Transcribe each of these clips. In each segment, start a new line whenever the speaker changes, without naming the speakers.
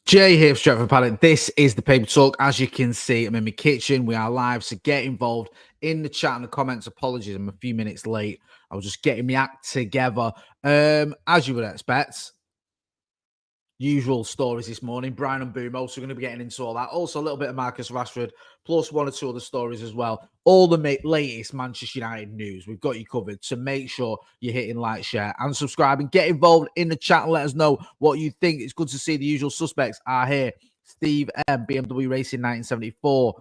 Jay here, straight from Paddock. This is the Paper Talk. As you can see, I'm in my kitchen. We are live, so get involved in the chat and the comments. Apologies, I'm a few minutes late. I was just getting my act together. As you would expect, usual stories this morning. Bryan Mbeumo, so we're going to be getting into all that. Also, a little bit of Marcus Rashford, plus one or two other stories as well. All the latest Manchester United news. We've got you covered. So make sure you're hitting like, share, and subscribe. And get involved in the chat and let us know what you think. It's good to see the usual suspects are here. Steve M, BMW Racing 1974.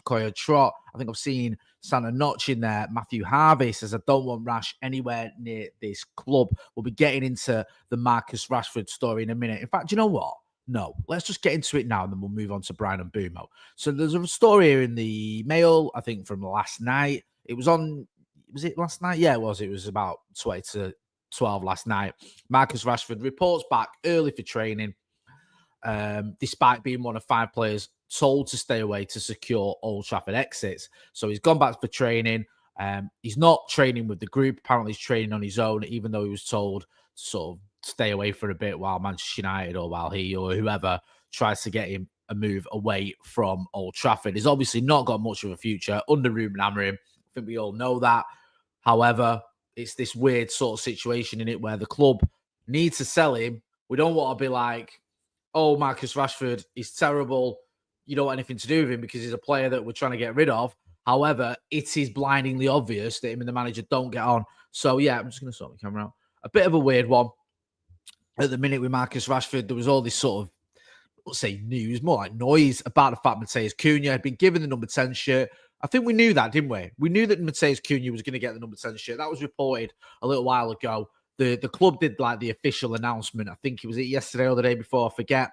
Koya Trot. I think I've seen Santa Notch in there. Matthew Harvey says, I don't want Rash anywhere near this club. We'll be getting into the Marcus Rashford story in a minute. In fact, you know what? No, let's just get into it now and then we'll move on to Bryan Mbeumo. So there's a story here in the Mail, I think from last night. It was it last night? Yeah, it was. It was about 20 to 12 last night. Marcus Rashford reports back early for training, despite being one of 5 players told to stay away to secure Old Trafford exits. So he's gone back for training. He's not training with the group. Apparently he's training on his own, even though he was told to sort of stay away for a bit while Manchester United or while he or whoever tries to get him a move away from Old Trafford. He's obviously not got much of a future under Ruben Amorim. I think we all know that. However, it's this weird sort of situation in it where the club needs to sell him. We don't want to be like, oh, Marcus Rashford is terrible. You don't want anything to do with him because he's a player that we're trying to get rid of. However, it is blindingly obvious that him and the manager don't get on. So, yeah, I'm just going to sort the camera out. A bit of a weird one. At the minute with Marcus Rashford, there was all this sort of, let's say, news, more like noise about the fact Matheus Cunha had been given the number 10 shirt. I think we knew that, didn't we? We knew that Matheus Cunha was going to get the number 10 shirt. That was reported a little while ago. The club did like the official announcement. I think it was yesterday or the day before, I forget.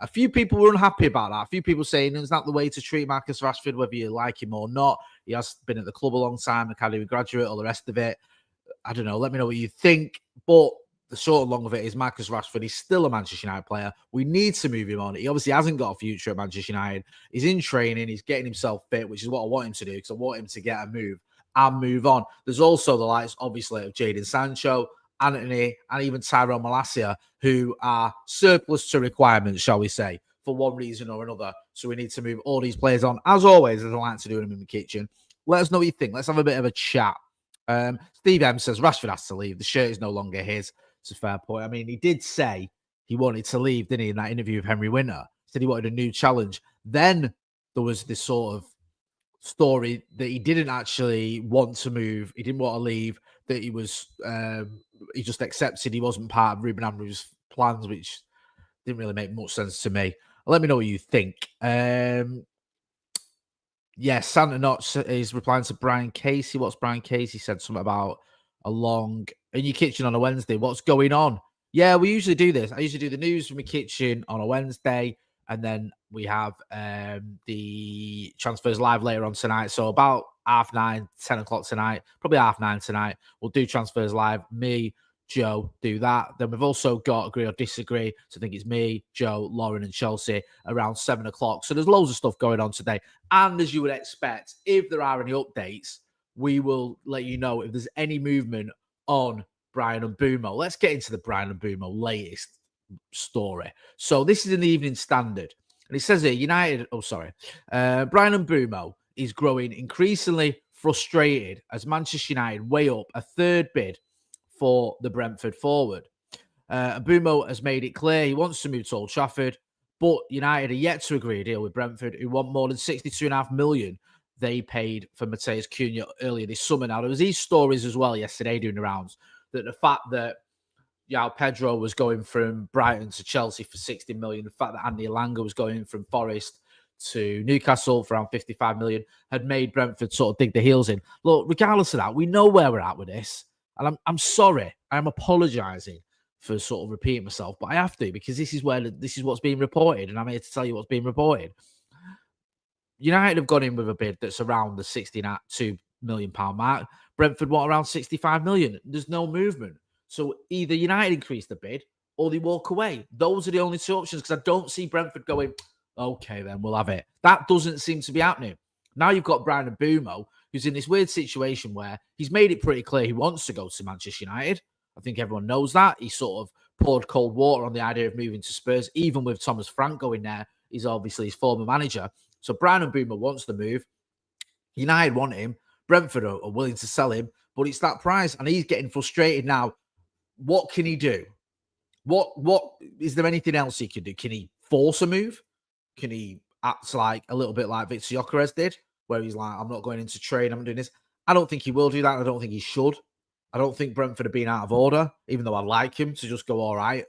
A few people were unhappy about that. A few people saying it's not the way to treat Marcus Rashford, whether you like him or not. He has been at the club a long time, academy graduate, all the rest of it. I don't know. Let me know what you think. But the short and long of it is Marcus Rashford is still a Manchester United player. We need to move him on. He obviously hasn't got a future at Manchester United. He's in training. He's getting himself fit, which is what I want him to do because I want him to get a move and move on. There's also the likes, obviously, of Jadon Sancho, Anthony, and even Tyrone Malacia, who are surplus to requirements, shall we say, for one reason or another. So we need to move all these players on. As always, as I like to do them in the kitchen, let us know what you think. Let's have a bit of a chat. Steve M says, Rashford has to leave. The shirt is no longer his. It's a fair point. I mean, he did say he wanted to leave, didn't he, in that interview with Henry Winter? He said he wanted a new challenge. Then there was this sort of story that he didn't actually want to move. He didn't want to leave, that he was... he just accepted he wasn't part of Ruben Amorim's plans, which didn't really make much sense to me. Let me know what you think. Yeah, Santa Notch is replying to Brian Casey. What's Brian Casey said? Something about a long in your kitchen on a Wednesday. What's going on? Yeah, we usually do this. I usually do the news from my kitchen on a Wednesday, and then we have the transfers live later on tonight. So about 9:30, 10 o'clock tonight, probably 9:30 tonight, we'll do transfers live. Me, Joe, do that. Then we've also got Agree or Disagree. So I think it's me, Joe, Lauren, and Chelsea around 7 o'clock. So there's loads of stuff going on today. And as you would expect, if there are any updates, we will let you know if there's any movement on Bryan Mbeumo. Let's get into the Bryan Mbeumo latest story. So this is in the Evening Standard. And it says here, Bryan Mbeumo is growing increasingly frustrated as Manchester United weigh up a third bid for the Brentford forward. Mbeumo has made it clear he wants to move to Old Trafford, but United are yet to agree a deal with Brentford, who want more than $62.5 million they paid for Matheus Cunha earlier this summer. Now, there was these stories as well yesterday doing the rounds, that the fact that João Pedro was going from Brighton to Chelsea for $60 million, the fact that Andy Elanga was going from Forest to Newcastle for around $55 million, had made Brentford sort of dig their heels in. Look, regardless of that, we know where we're at with this. And I'm sorry. I'm apologising for sort of repeating myself, but I have to, because this is what's being reported, and I'm here to tell you what's being reported. United have gone in with a bid that's around the £62 million mark. Brentford want around 65 million. There's no movement. So either United increase the bid or they walk away. Those are the only two options, because I don't see Brentford going, okay, then we'll have it. That doesn't seem to be happening. Now you've got Bryan Mbeumo, who's in this weird situation where he's made it pretty clear he wants to go to Manchester United. I think everyone knows that. He sort of poured cold water on the idea of moving to Spurs, even with Thomas Frank going there. He's obviously his former manager. So Bryan Mbeumo wants the move. United want him. Brentford are willing to sell him, but it's that price, and he's getting frustrated now. What can he do? What is there anything else he can do? Can he force a move? Can he act like a little bit like Victor Gyökeres did, where he's like, I'm not going into trade, I'm doing this? I don't think he will do that. I don't think he should. I don't think Brentford are being out of order, even though I like him to just go, all right,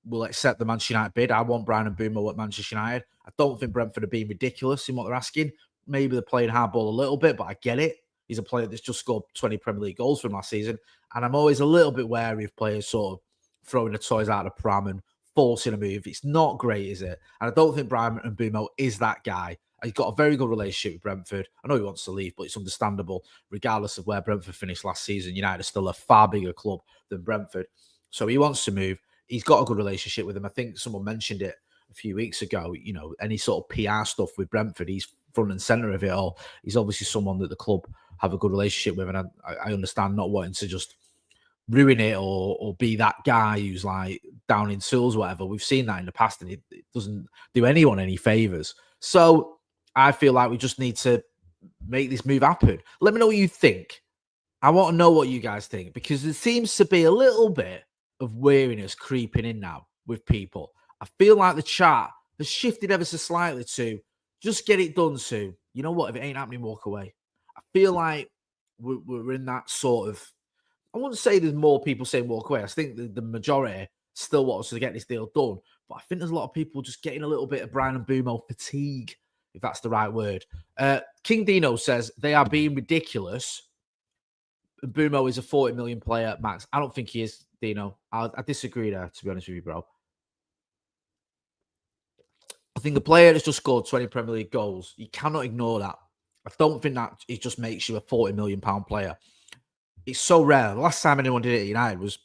we'll accept the Manchester United bid. I want Bryan Mbeumo at Manchester United. I don't think Brentford are being ridiculous in what they're asking. Maybe they're playing hardball a little bit, but I get it. He's a player that's just scored 20 Premier League goals from last season. And I'm always a little bit wary of players sort of throwing the toys out of the pram and forcing a move. It's not great, is it? And I don't think Bryan Mbeumo is that guy. He's got a very good relationship with Brentford. I know he wants to leave, but it's understandable. Regardless of where Brentford finished last season, United is still a far bigger club than Brentford. So he wants to move. He's got a good relationship with them. I think someone mentioned it a few weeks ago. You know, any sort of PR stuff with Brentford, he's front and center of it all. He's obviously someone that the club have a good relationship with, and I understand not wanting to just ruin it or be that guy who's like down in tools, whatever. We've seen that in the past, and it doesn't do anyone any favors. So I feel like we just need to make this move happen. Let me know what you think. I want to know what you guys think, because there seems to be a little bit of weariness creeping in now with people. I feel like the chat has shifted ever so slightly to just get it done soon. You know what? If it ain't happening, walk away. I feel like we're in that sort of, I wouldn't say there's more people saying walk away. I think the majority still wants to get this deal done. But I think there's a lot of people just getting a little bit of Bryan Mbeumo fatigue, if that's the right word. King Dino says they are being ridiculous. Mbeumo is a 40 million player max. I don't think he is, Dino. I disagree there, to be honest with you, bro. I think the player that's just scored 20 Premier League goals, you cannot ignore that. I don't think that it just makes you a 40 million pound player. It's so rare. The last time anyone did it at United was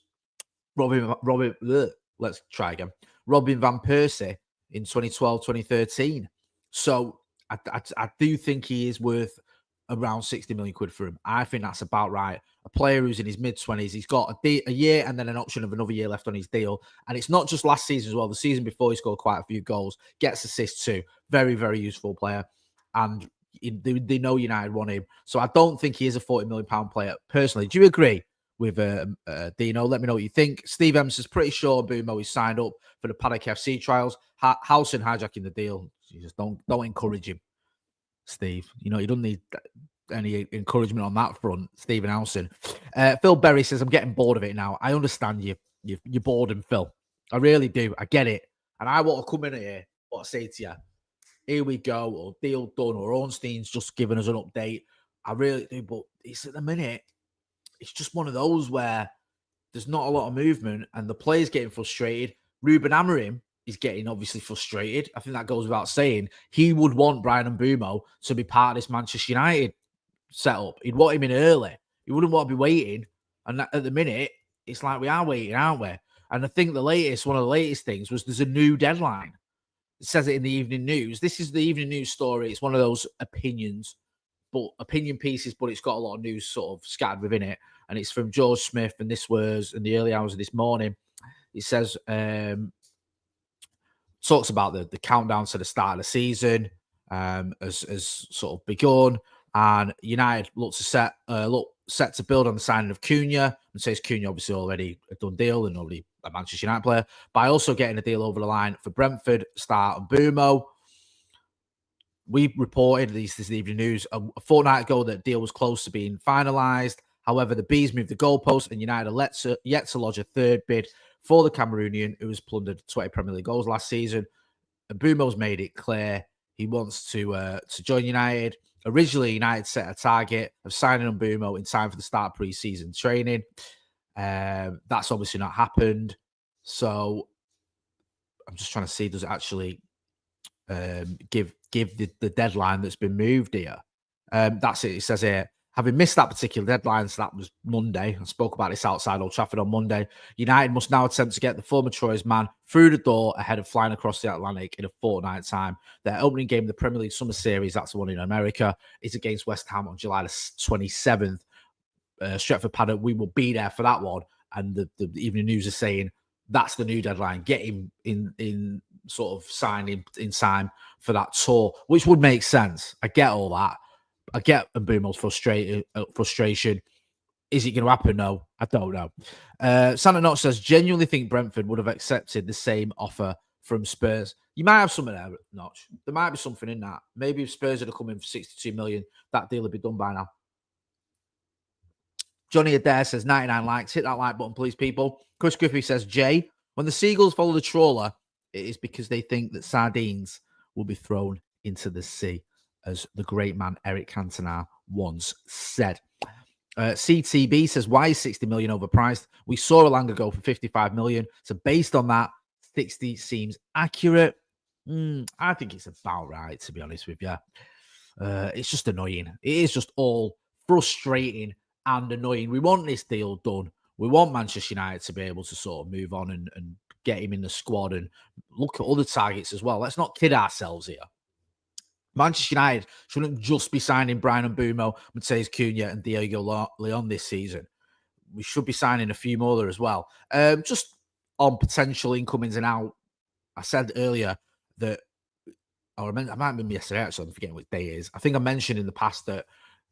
Robin Van Persie in 2012, 2013. So I do think he is worth around 60 million quid for him. I think that's about right. A player who's in his mid-20s, he's got a year and then an option of another year left on his deal. And it's not just last season as well. The season before, he scored quite a few goals, gets assists too. Very, very useful player. And they know United want him. So I don't think he is a 40 million pound player. Personally, do you agree with Dino? Let me know what you think. Steve Emerson's pretty sure Mbeumo is signed up for the Paddock FC trials. Howson hijacking the deal. Jesus, don't encourage him, Steve. You know, you don't need any encouragement on that front, Stephen Howson. Phil Berry says, I'm getting bored of it now. I understand you're bored, and Phil. I really do. I get it. And I want to come in here, what I say to you, here we go, or deal done, or Ornstein's just giving us an update. I really do. But it's at the minute, it's just one of those where there's not a lot of movement and the player's getting frustrated. Ruben Amorim is getting obviously frustrated. I think that goes without saying. He would want Bryan Mbeumo to be part of this Manchester United setup. He'd want him in early. He wouldn't want to be waiting. And at the minute, it's like we are waiting, aren't we? And I think one of the latest things was there's a new deadline. It says it in the Evening News. This is the Evening News story. It's one of those opinion pieces, but it's got a lot of news sort of scattered within it. And it's from George Smith, and this was in the early hours of this morning. It says, talks about the countdown to the start of the season has sort of begun, and United look set to build on the signing of Cunha, and says Cunha obviously already a done deal and already a Manchester United player, by also getting a deal over the line for Brentford star Mbeumo. We reported, this is the Evening News, a fortnight ago that deal was close to being finalised. However, the Bees moved the goalpost, and United are yet to lodge a third bid for the Cameroonian, who has plundered 20 Premier League goals last season. Mbeumo's made it clear he wants to join United. Originally, United set a target of signing Mbeumo in time for the start of pre-season training. That's obviously not happened. So I'm just trying to see, does it actually give the deadline that's been moved here? That's it. It says here, having missed that particular deadline, so that was Monday. I spoke about this outside Old Trafford on Monday. United must now attempt to get the former Troyes man through the door ahead of flying across the Atlantic in a fortnight's time. Their opening game of the Premier League Summer Series, that's the one in America, is against West Ham on July the 27th. Stretford Paddock, we will be there for that one. And the Evening News is saying That's the new deadline. Get him in sort of signing in time for that tour, which would make sense. I get all that. I get Mbeumo's frustration. Is it going to happen? No, I don't know. Santa Notch says, genuinely think Brentford would have accepted the same offer from Spurs. You might have something there, Notch. There might be something in that. Maybe if Spurs had come in for 62 million, that deal would be done by now. Johnny Adair says 99 likes. Hit that like button, please, people. Chris Griffey says, Jay, when the seagulls follow the trawler, it is because they think that sardines will be thrown into the sea, as the great man Eric Cantona once said. CTB says, why is 60 million overpriced? We saw Elanga go for 55 million. So based on that, 60 seems accurate. I think it's about right, to be honest with you. It's just annoying. It is just all frustrating and annoying. We want this deal done. We want Manchester United to be able to sort of move on and get him in the squad and look at other targets as well. Let's not kid ourselves here. Manchester United shouldn't just be signing Bryan Mbeumo, Matheus Cunha, and Diego Leon this season. We should be signing a few more there as well. Just on potential incomings and out. I said earlier that, I might have been yesterday, actually, I'm forgetting what day it is. I think I mentioned in the past that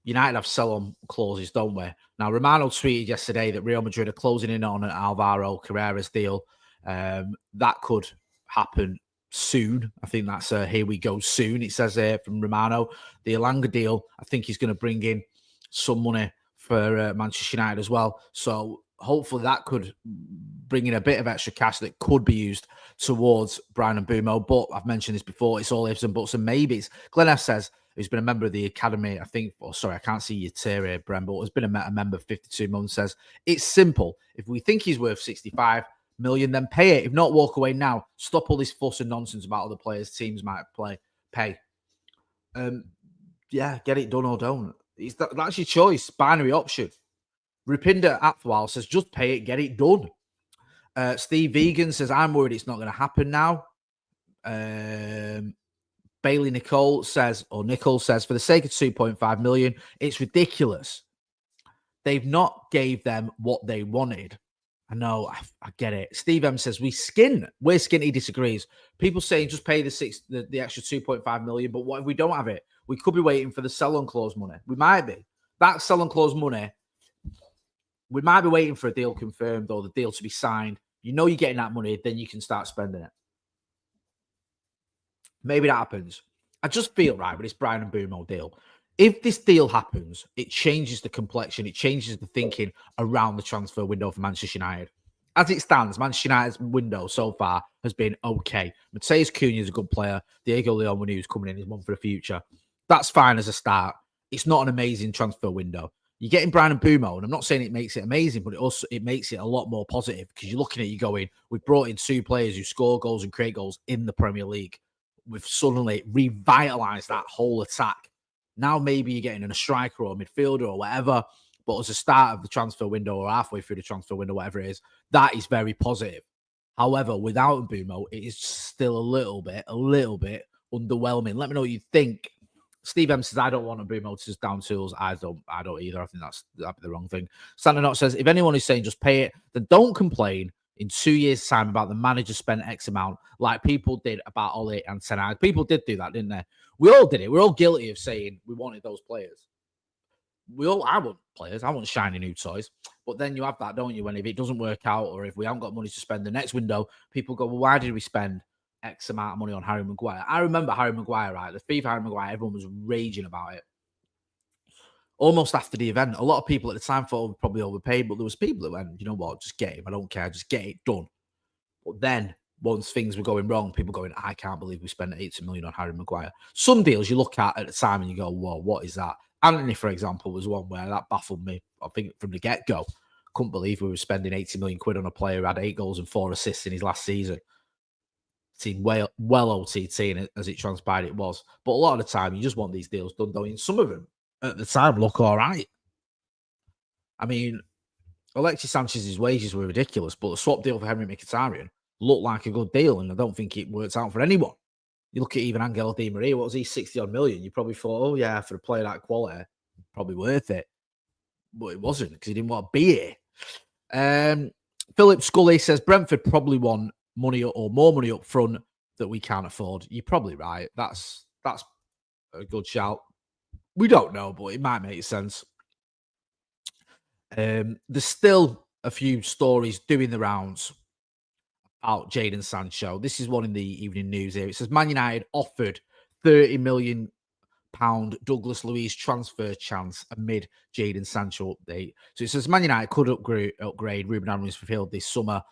United have sell-on clauses, don't we? Now, Romano tweeted yesterday that Real Madrid are closing in on an Alvaro Carreras deal. That could happen soon. I think that's here we go soon. It says here from Romano. The Elanga deal, I think he's going to bring in some money for Manchester United as well. So hopefully that could bring in a bit of extra cash that could be used towards Bryan Mbeumo. But I've mentioned this before. It's all ifs and buts and maybes. Glenn F says, who's been a member of the academy, I think, I can't see your tier here, Bren, but has been a member for 52 months, says, it's simple. If we think he's worth 65 million, then pay it. If not, walk away now. Stop all this fuss and nonsense about other players teams might pay. Yeah, get it done or don't. That's your choice. Binary option. Rupinder Athwal says, just pay it, get it done. Steve Vegan says, I'm worried it's not going to happen now. Bailey Nichols says, for the sake of 2.5 million, it's ridiculous. They've not gave them what they wanted. I know, I get it. Steve M says, we're skin. He disagrees. People saying just pay the extra 2.5 million, but what if we don't have it? We could be waiting for the sell-on clause money. We might be. That sell-on clause money, we might be waiting for a deal confirmed or the deal to be signed. You know you're getting that money, then you can start spending it. Maybe that happens. I just feel right with this Bryan Mbeumo deal. If this deal happens, it changes the complexion. It changes the thinking around the transfer window for Manchester United. As it stands, Manchester United's window so far has been okay. Matheus Cunha is a good player. Diego Leon, when he was coming in, is one for the future. That's fine as a start. It's not an amazing transfer window. You're getting Bryan Mbeumo, and I'm not saying it makes it amazing, but it makes it a lot more positive because you're looking at you going, we've brought in two players who score goals and create goals in the Premier League. We've suddenly revitalised that whole attack. Now maybe you're getting in a striker or a midfielder or whatever, but as a start of the transfer window or halfway through the transfer window, whatever it is, that is very positive. However, without Mbeumo, it is still a little bit underwhelming. Let me know what you think. Steve M says, I don't want Mbeumo to just down tools. I don't either. I think that'd be the wrong thing. Santa Not says, if anyone is saying just pay it, then don't complain in 2 years' time about the manager spent X amount, like people did about Ole and Ten Hag. People did do that, didn't they? We all did it. We're all guilty of saying we wanted those players. I want players. I want shiny new toys. But then you have that, don't you? When if it doesn't work out or if we haven't got money to spend the next window, people go, well, why did we spend X amount of money on Harry Maguire? I remember Harry Maguire, right? The FIFA Harry Maguire, everyone was raging about it. Almost after the event, a lot of people at the time thought we probably overpaid, but there was people that went, you know what, just get him. I don't care. Just get it done. But then once things were going wrong, people going, I can't believe we spent 80 million on Harry Maguire. Some deals you look at the time and you go, whoa, what is that? Anthony, for example, was one where that baffled me. I think from the get-go, couldn't believe we were spending 80 million quid on a player who had 8 goals and 4 assists in his last season. Seemed well OTT, and as it transpired, it was. But a lot of the time, you just want these deals done, though. And some of them, at the time, look all right. I mean, Alexis Sanchez's wages were ridiculous, but the swap deal for Henry Mkhitaryan looked like a good deal, and I don't think it worked out for anyone. You look at even Angel Di Maria, what was he, 60-odd million? You probably thought, oh, yeah, for a player that quality, probably worth it. But it wasn't, because he didn't want to be here. Philip Scully says Brentford probably want money or more money up front that we can't afford. You're probably right. That's a good shout. We don't know, but it might make sense. There's still a few stories doing the rounds about Jadon Sancho. This is one in the evening news here. It says Man United offered £30 million Douglas Luiz transfer chance amid Jadon Sancho update. So it says Man United could upgrade Ruben Amorim's field this summer.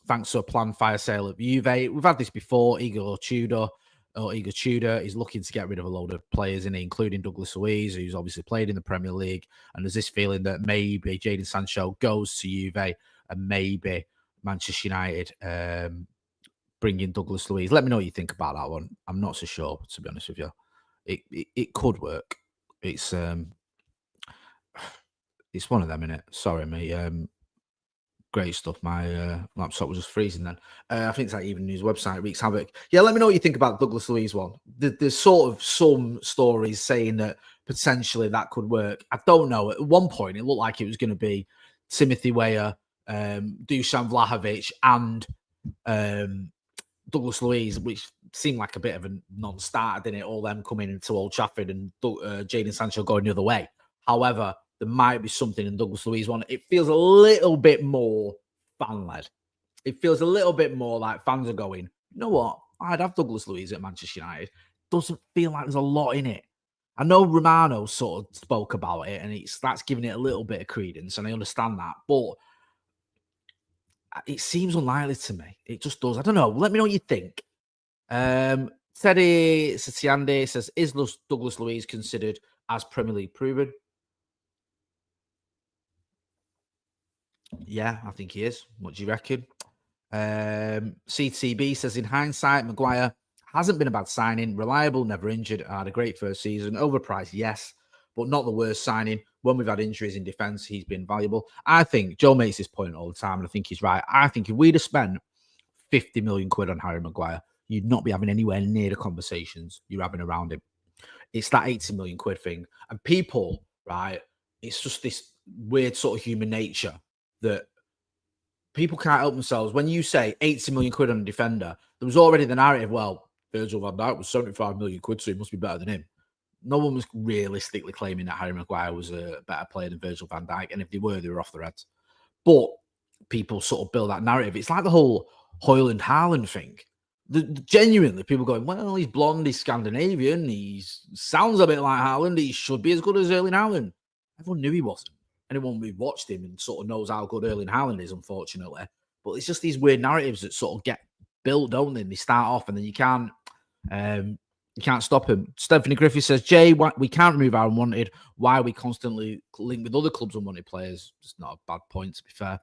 Thanks to a planned fire sale at Juve. We've had this before. Igor Tudor is looking to get rid of a load of players, including Douglas Luiz, who's obviously played in the Premier League. And there's this feeling that maybe Jadon Sancho goes to Juve and maybe Manchester United bring in Douglas Luiz. Let me know what you think about that one. I'm not so sure, to be honest with you. It could work. It's one of them, innit? Sorry, mate. Great stuff. My laptop was just freezing then. I think it's that Even News website wreaks havoc. Yeah, let me know what you think about the Douglas Luiz one. There's sort of some stories saying that potentially that could work. I don't know. At one point, it looked like it was going to be Timothy Weah, Dusan Vlahovic, and Douglas Luiz, which seemed like a bit of a non-starter, didn't it? All them coming into Old Trafford and Jadon Sancho going the other way. However, there might be something in Douglas Luiz one. It feels a little bit more fan-led. It feels a little bit more like fans are going, you know what? I'd have Douglas Luiz at Manchester United. Doesn't feel like there's a lot in it. I know Romano sort of spoke about it, and that's giving it a little bit of credence, and I understand that. But it seems unlikely to me. It just does. I don't know. Let me know what you think. Teddy Satiande says, is Douglas Luiz considered as Premier League proven? Yeah, I think he is. What do you reckon? CTB says, in hindsight, Maguire hasn't been a bad signing. Reliable, never injured. Had a great first season. Overpriced, yes, but not the worst signing. When we've had injuries in defence, he's been valuable. I think Joe makes this point all the time, and I think he's right. I think if we'd have spent 50 million quid on Harry Maguire, you'd not be having anywhere near the conversations you're having around him. It's that 80 million quid thing. And people, right, it's just this weird sort of human nature that people can't help themselves. When you say 80 million quid on a defender, there was already the narrative, well, Virgil van Dijk was 75 million quid, so he must be better than him. No one was realistically claiming that Harry Maguire was a better player than Virgil van Dijk. And if they were off their heads. But people sort of build that narrative. It's like the whole Højlund-Haaland thing. Genuinely, people going, well, he's blonde, he's Scandinavian, he sounds a bit like Haaland, he should be as good as Erling Haaland. Everyone knew he wasn't. Anyone who watched him and sort of knows how good Erling Haaland is, unfortunately. But it's just these weird narratives that sort of get built, don't they? And they start off, and then you can't stop him. Stephanie Griffith says, Jay, we can't remove our unwanted. Why are we constantly linked with other clubs' unwanted players? It's not a bad point, to be fair.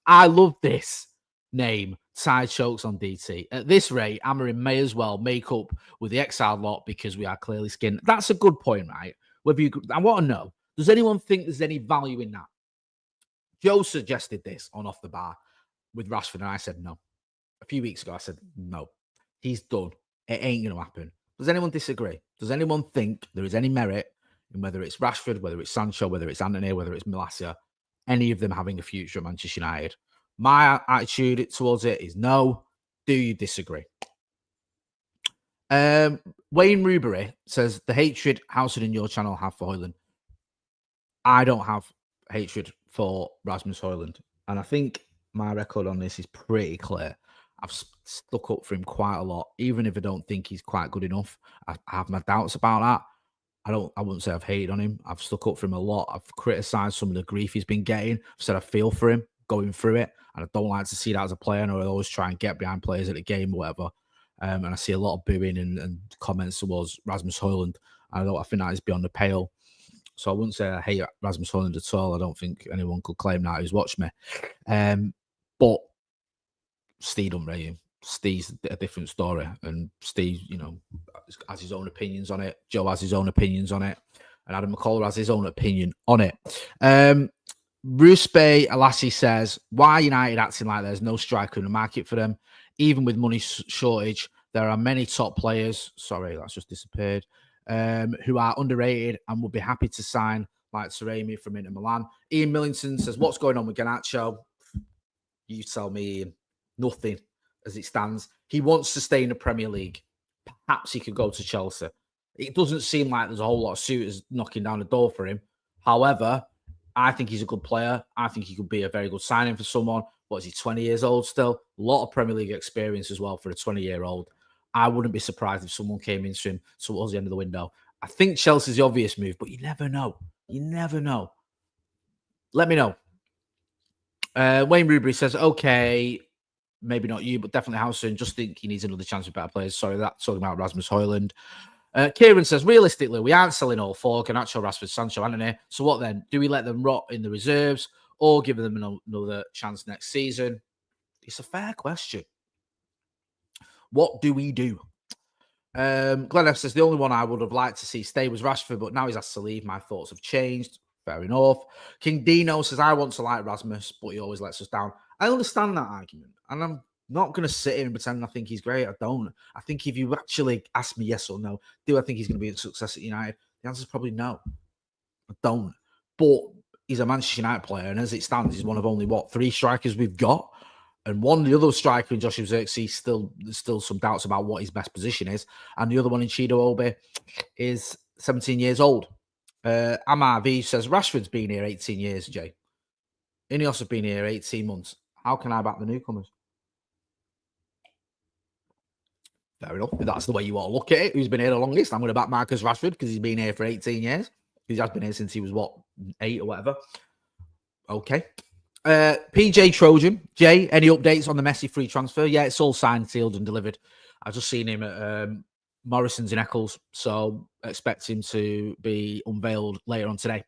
I love this name, Side Chokes on DT. At this rate, Amorim may as well make up with the exiled lot because we are clearly skinned. That's a good point, right? I want to know, does anyone think there's any value in that? Joe suggested this on Off the Bar with Rashford, and I said no. A few weeks ago, I said no. He's done. It ain't going to happen. Does anyone disagree? Does anyone think there is any merit in whether it's Rashford, whether it's Sancho, whether it's Antony, whether it's Malacia, any of them having a future at Manchester United? My attitude towards it is no. Do you disagree? Wayne Rubery says, the hatred Housen in your channel have for Højlund. I don't have hatred for Rasmus Højlund. And I think my record on this is pretty clear. I've stuck up for him quite a lot, even if I don't think he's quite good enough. I have my doubts about that. I wouldn't say I've hated on him. I've stuck up for him a lot. I've criticised some of the grief he's been getting. I've said I feel for him going through it, and I don't like to see that as a player. And I always try and get behind players at the game or whatever. And I see a lot of booing and comments towards Rasmus Højlund. I think that is beyond the pale. So I wouldn't say I hate Rasmus Højlund at all. I don't think anyone could claim that who's watched me. But Steve don't rate him. Steve's a different story. And Steve, has his own opinions on it. Joe has his own opinions on it. And Adam McCullough has his own opinion on it. Ruspe Alassi says, why United acting like there's no striker in the market for them? Even with money shortage, there are many top players. Sorry, that's just disappeared. Who are underrated and would be happy to sign like Taremi from Inter Milan. Ian Millington says, what's going on with Garnacho? You tell me, Ian. Nothing as it stands. He wants to stay in the Premier League. Perhaps he could go to Chelsea. It doesn't seem like there's a whole lot of suitors knocking down the door for him. However, I think he's a good player. I think he could be a very good signing for someone. What is he, 20 years old still? A lot of Premier League experience as well for a 20-year-old. I wouldn't be surprised if someone came into him towards the end of the window. I think Chelsea's the obvious move, but you never know. You never know. Let me know. Wayne Rubery says, okay, maybe not you, but definitely Howson. Just think he needs another chance with better players. Sorry, that's talking about Rasmus Højlund. Kieran says, realistically, we aren't selling all four, Garnacho, Rashford, Sancho, Anthony. So what then? Do we let them rot in the reserves or give them another chance next season? It's a fair question. What do we do? Glenn F says, the only one I would have liked to see stay was Rashford, but now he's asked to leave. My thoughts have changed. Fair enough. King Dino says, I want to like Rasmus, but he always lets us down. I understand that argument, and I'm not going to sit here and pretend I think he's great. I don't. I think if you actually ask me yes or no, do I think he's going to be a success at United? The answer is probably no. I don't. But he's a Manchester United player, and as it stands, he's one of only, 3 strikers we've got? And one, the other striker in Joshua Zirkzee, there's still some doubts about what his best position is. And the other one in Chido Obi is 17 years old. Amar V says, Rashford's been here 18 years, Jay. Ineos have been here 18 months. How can I back the newcomers? Fair enough. If that's the way you want to look at it, who's been here the longest? I'm going to back Marcus Rashford because he's been here for 18 years. He has been here since he was, 8 or whatever. Okay. PJ Trojan. Jay, any updates on the Messi free transfer? Yeah, it's all signed, sealed and delivered. I've just seen him at Morrison's in Eccles, so expect him to be unveiled later on today.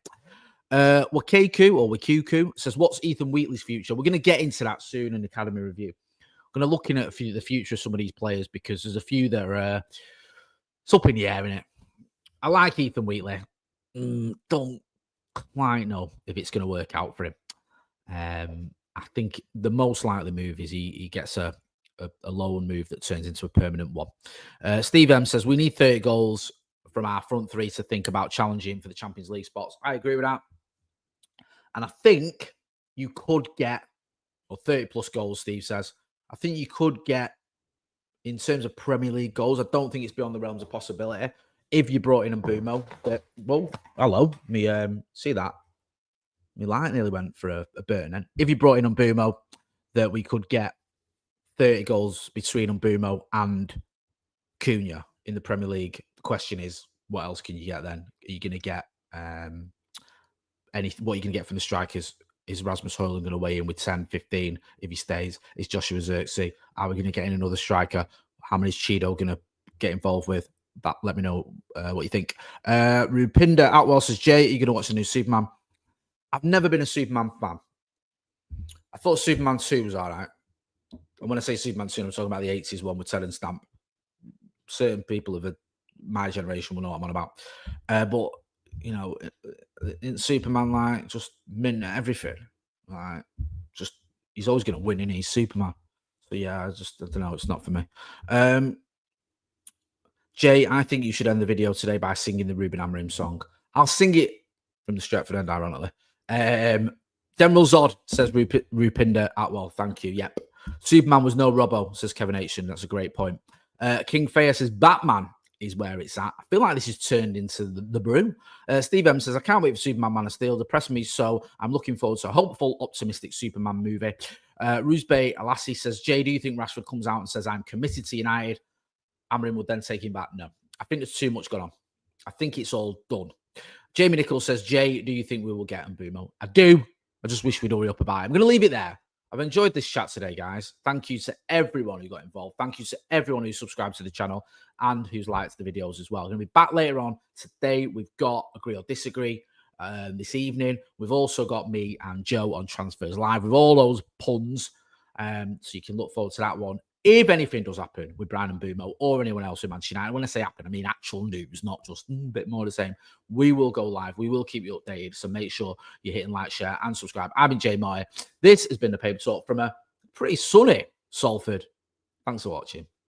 Wakuku says, what's Ethan Wheatley's future? We're going to get into that soon in the Academy Review. I'm going to look in at the future of some of these players because there's a few that are it's up in the air, innit? I like Ethan Wheatley. Don't quite know if it's going to work out for him. I think the most likely move is he gets a loan move that turns into a permanent one. Steve M says, we need 30 goals from our front three to think about challenging for the Champions League spots. I agree with that. And I think you could get, 30 plus goals, Steve says. I think you could get, in terms of Premier League goals, I don't think it's beyond the realms of possibility. If you brought in Mbeumo, well, hello, see that? My light nearly went for a burn then. If you brought in Mbeumo, that we could get 30 goals between Mbeumo and Cunha in the Premier League. The question is, what else can you get then? Are you going to get what are you going to get from the strikers? Is Rasmus Højlund going to weigh in with 10, 15 if he stays? Is Joshua Zirkzee? Are we going to get in another striker? How many is Chido going to get involved with? That, let me know what you think. Rupinder Atwell says, Jay, are you going to watch the new Superman? I've never been a Superman fan. I thought Superman 2 was all right. And when I say Superman 2, I'm talking about the 80s one with Ted and Stamp. Certain people of my generation will know what I'm on about. But, you know, in Superman, like, just mint everything. Like, just, he's always going to win, and he's Superman. So, yeah, I don't know. It's not for me. Jay, I think you should end the video today by singing the Ruben Amorim song. I'll sing it from the Stretford end, ironically. General Zod says Rupinder Atwell. Thank you. Yep. Superman was no Robbo, says Kevin Aitchen. That's a great point. King Fayer says Batman is where it's at. I feel like this has turned into the brew. Steve M says, I can't wait for Superman Man of Steel. Depressing me, so I'm looking forward to a hopeful, optimistic Superman movie. Ruzbay Alassi says, Jay, do you think Rashford comes out and says, I'm committed to United? Amorim would then take him back? No. I think there's too much going on. I think it's all done. Jamie Nichols says, Jay, do you think we will get Mbeumo? I do. I just wish we'd hurry up about it. I'm going to leave it there. I've enjoyed this chat today, guys. Thank you to everyone who got involved. Thank you to everyone who subscribed to the channel and who's liked the videos as well. I'm going to be back later on. Today, we've got Agree or Disagree this evening. We've also got me and Joe on Transfers Live with all those puns. So you can look forward to that one. If anything does happen with Bryan Mbeumo or anyone else in Manchester United, when I say happen, I mean actual news, not just a bit more of the same. We will go live. We will keep you updated. So make sure you're hitting like, share, and subscribe. I've been Jay Moyer. This has been the Paper Talk from a pretty sunny Salford. Thanks for watching.